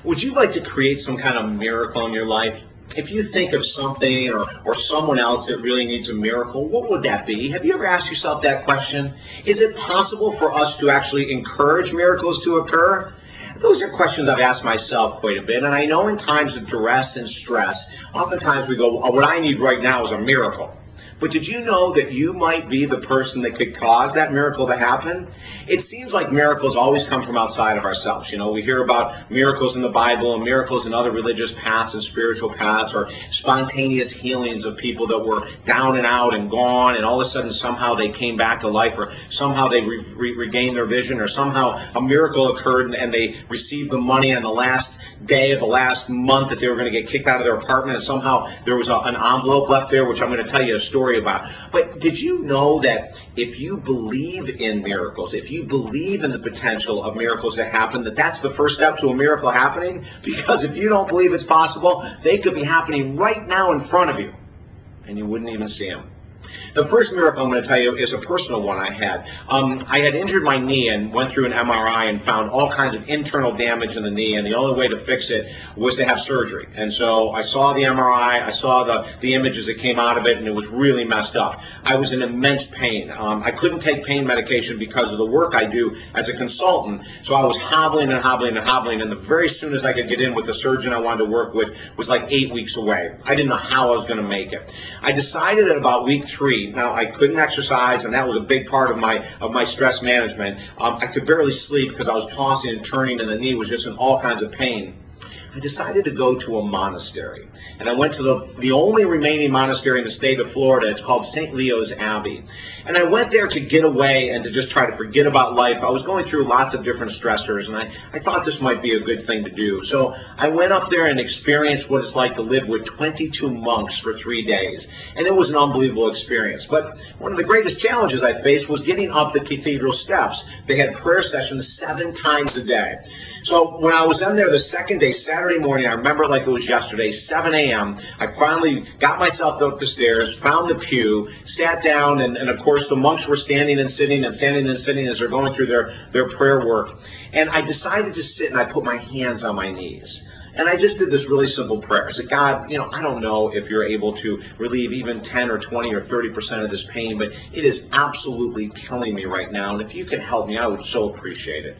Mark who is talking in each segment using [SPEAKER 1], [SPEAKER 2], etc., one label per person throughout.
[SPEAKER 1] Would you like to create some kind of miracle in your life? If you think of something or someone else that really needs a miracle, what would that be? Have you ever asked yourself that question? Is it possible for us to actually encourage miracles to occur? Those are questions I've asked myself quite a bit, and I know in times of duress and stress, oftentimes we go, oh, what I need right now is a miracle. But did you know that you might be the person that could cause that miracle to happen? It seems like miracles always come from outside of ourselves. You know, we hear about miracles in the Bible and miracles in other religious paths and spiritual paths, or spontaneous healings of people that were down and out and gone, and all of a sudden somehow they came back to life, or somehow they regained their vision, or somehow a miracle occurred and they received the money on the last day of the last month that they were going to get kicked out of their apartment, and somehow there was an envelope left there, which I'm going to tell you a story about. But did you know that if you believe in miracles, if you believe in the potential of miracles to happen, that's the first step to a miracle happening? Because if you don't believe it's possible, they could be happening right now in front of you, and you wouldn't even see them. The first miracle I'm going to tell you is a personal one I had. I had injured my knee and went through an MRI and found all kinds of internal damage in the knee, and the only way to fix it was to have surgery. And so I saw the MRI, I saw the images that came out of it, and it was really messed up. I was in immense pain. I couldn't take pain medication because of the work I do as a consultant, so I was hobbling and hobbling and hobbling, and the very soon as I could get in with the surgeon I wanted to work with was like 8 weeks away. I didn't know how I was going to make it. I decided at about week 3. Now, I couldn't exercise, and that was a big part of my stress management. I could barely sleep because I was tossing and turning, and the knee was just in all kinds of pain. I decided to go to a monastery, and I went to the only remaining monastery in the state of Florida. It's called St. Leo's Abbey, and I went there to get away and to just try to forget about life. I was going through lots of different stressors, and I thought this might be a good thing to do. So I went up there and experienced what it's like to live with 22 monks for 3 days, and it was an unbelievable experience. But one of the greatest challenges I faced was getting up the cathedral steps. They had prayer sessions 7 times a day. So when I was in there the second day, Saturday morning, I remember it like it was yesterday, 7 a.m., I finally got myself up the stairs, found the pew, sat down, and of course the monks were standing and sitting as they're going through their prayer work. And I decided to sit, and I put my hands on my knees. And I just did this really simple prayer. I said, God, I don't know if you're able to relieve even 10 or 20 or 30% of this pain, but it is absolutely killing me right now. And if you could help me, I would so appreciate it.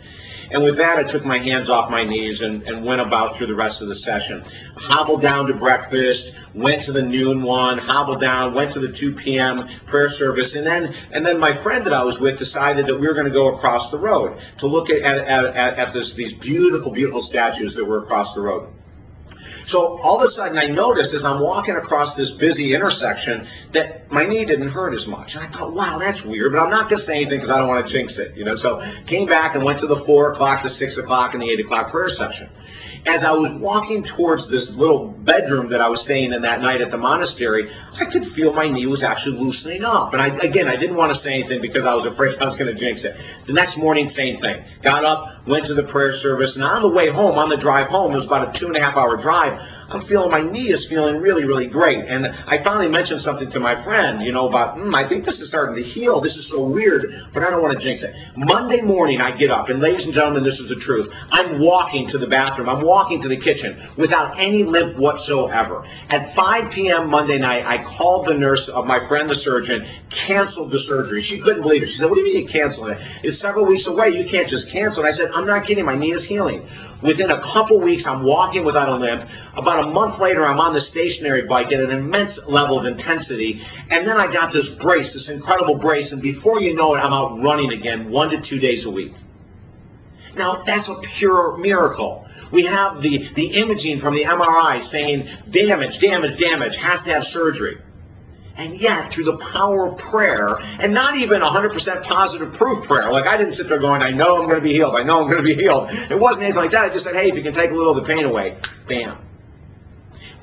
[SPEAKER 1] And with that, I took my hands off my knees and went about through the rest of the session. Hobbled down to breakfast, went to the noon one, hobbled down, went to the 2 p.m. prayer service, and then my friend that I was with decided that we were going to go across the road to look at these beautiful, beautiful statues that were across the road. So all of a sudden I noticed as I'm walking across this busy intersection that my knee didn't hurt as much. And I thought, wow, that's weird, but I'm not going to say anything because I don't want to jinx it. So came back and went to the 4 o'clock, the 6 o'clock, and the 8 o'clock prayer session. As I was walking towards this little bedroom that I was staying in that night at the monastery, I could feel my knee was actually loosening up. And I didn't want to say anything because I was afraid I was going to jinx it. The next morning, same thing. Got up, went to the prayer service, and on the way home, on the drive home, it was about a 2.5-hour drive, I'm feeling my knee is feeling really, really great. And I finally mentioned something to my friend, about, I think this is starting to heal. This is so weird, but I don't want to jinx it. Monday morning, I get up, and ladies and gentlemen, this is the truth. I'm walking to the bathroom. I'm walking to the kitchen without any limp whatsoever. At 5 p.m. Monday night, I called the nurse of my friend, the surgeon, canceled the surgery. She couldn't believe it. She said, what do you mean you canceled it? It's several weeks away. You can't just cancel it. I said, I'm not kidding. My knee is healing. Within a couple weeks, I'm walking without a limp. About a month later, I'm on the stationary bike at an immense level of intensity. And then I got this brace, this incredible brace. And before you know it, I'm out running again 1 to 2 days a week. Now, that's a pure miracle. We have the imaging from the MRI saying damage, has to have surgery. And yet, through the power of prayer, and not even 100% positive proof prayer, like I didn't sit there going, I know I'm going to be healed, I know I'm going to be healed. It wasn't anything like that. I just said, hey, if you can take a little of the pain away, bam.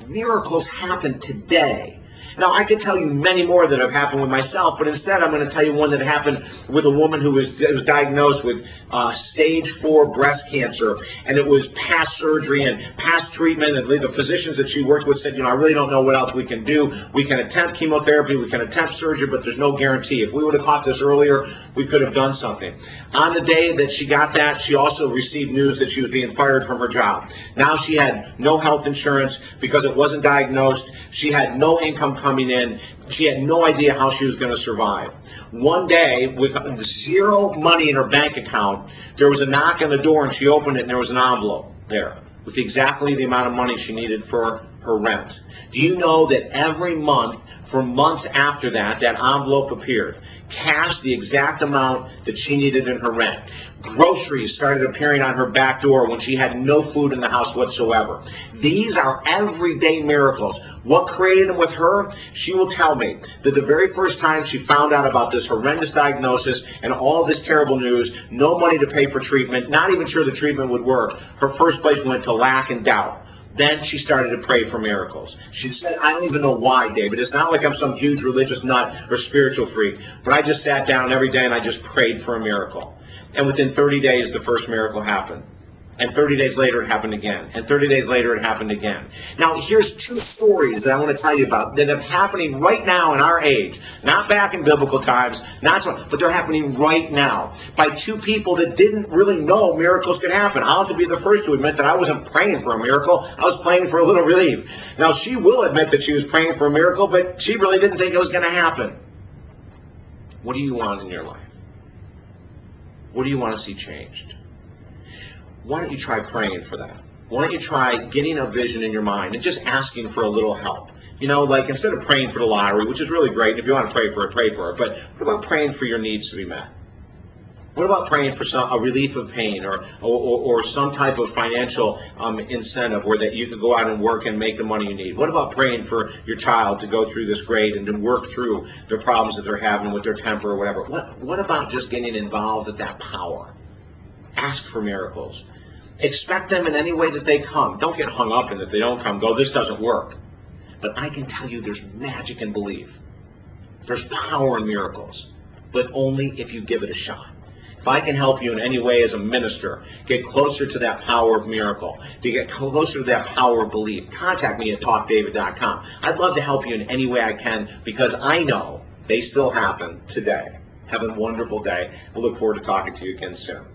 [SPEAKER 1] Miracles happen today. Now, I could tell you many more that have happened with myself, but instead I'm going to tell you one that happened with a woman who was diagnosed with stage 4 breast cancer, and it was past surgery and past treatment, and the physicians that she worked with said, I really don't know what else we can do. We can attempt chemotherapy, we can attempt surgery, but there's no guarantee. If we would have caught this earlier, we could have done something. On the day that she got that, she also received news that she was being fired from her job. Now she had no health insurance because it wasn't diagnosed. She had no income coming in. She had no idea how she was going to survive. One day, with zero money in her bank account, there was a knock on the door, and she opened it, and there was an envelope there with exactly the amount of money she needed for her rent. Do you know that every month, for months after that, that envelope appeared? Cash, the exact amount that she needed in her rent. Groceries started appearing on her back door when she had no food in the house whatsoever. These are everyday miracles. What created them with her? She will tell me that the very first time she found out about this horrendous diagnosis and all this terrible news, no money to pay for treatment, not even sure the treatment would work, her first place went to lack and doubt. Then she started to pray for miracles. She said, I don't even know why, David. It's not like I'm some huge religious nut or spiritual freak, but I just sat down every day and I just prayed for a miracle. And within 30 days, the first miracle happened. And 30 days later, it happened again. And 30 days later, it happened again. Now, here's two stories that I want to tell you about that are happening right now in our age. Not back in biblical times, not so, but they're happening right now by two people that didn't really know miracles could happen. I'll have to be the first to admit that I wasn't praying for a miracle. I was praying for a little relief. Now, she will admit that she was praying for a miracle, but she really didn't think it was going to happen. What do you want in your life? What do you want to see changed? Why don't you try praying for that? Why don't you try getting a vision in your mind and just asking for a little help? Like instead of praying for the lottery, which is really great, and if you want to pray for it, pray for it. But what about praying for your needs to be met? What about praying for a relief of pain or some type of financial incentive where that you can go out and work and make the money you need? What about praying for your child to go through this grade and to work through the problems that they're having with their temper or whatever? What about just getting involved with that power? Ask for miracles. Expect them in any way that they come. Don't get hung up in if they don't come. Go, this doesn't work. But I can tell you there's magic in belief. There's power in miracles. But only if you give it a shot. If I can help you in any way as a minister, get closer to that power of miracle, to get closer to that power of belief, contact me at talkdavid.com. I'd love to help you in any way I can because I know they still happen today. Have a wonderful day. I look forward to talking to you again soon.